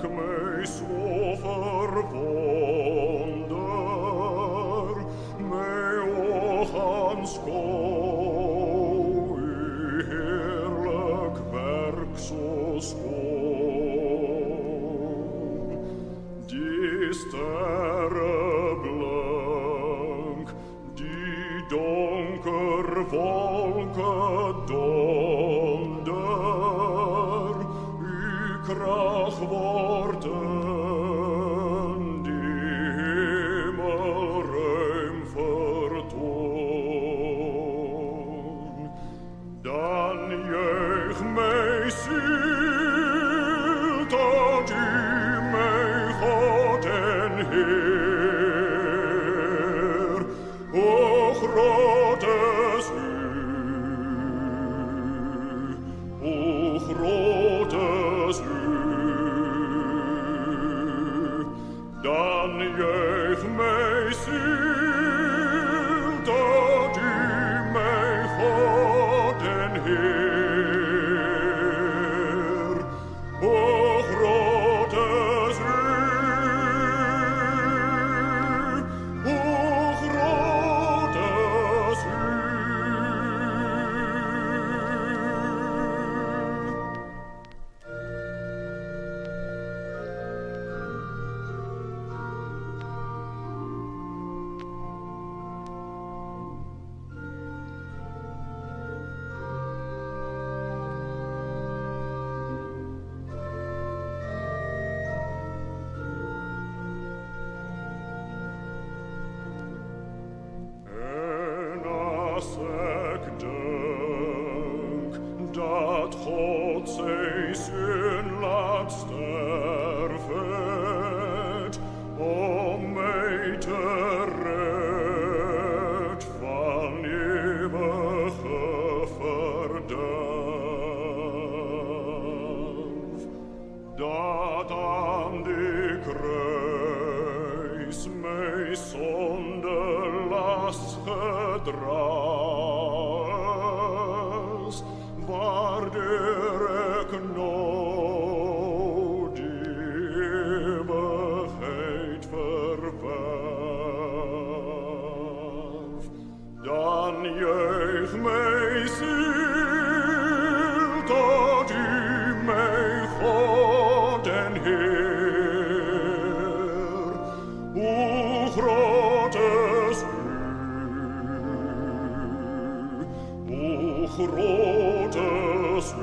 werk mij zo verwonder, mij ook aanschouw, uw heerlijk werk zo schoon. Die sterrenblank, die donker wolken donder, uw kracht worden, die hemel ruim vertoon. Dan juich mij ziel, dat u mijn God en Heer, o groot is u, o groot is u. Dan juich mij ziel, dat u mijn God en Heer, o groot is u, o groot is u. En als ik denk dat God zijn zoon laat sterven, om mij te redden van eeuwige verderf, dat aan de kruis mij zonder last gedraagt, waardoor ik nou de eeuwigheid verwerf. Dan juich mij ziel, dat u mijn God en Heer, hoe groot is u, hoe groot is u.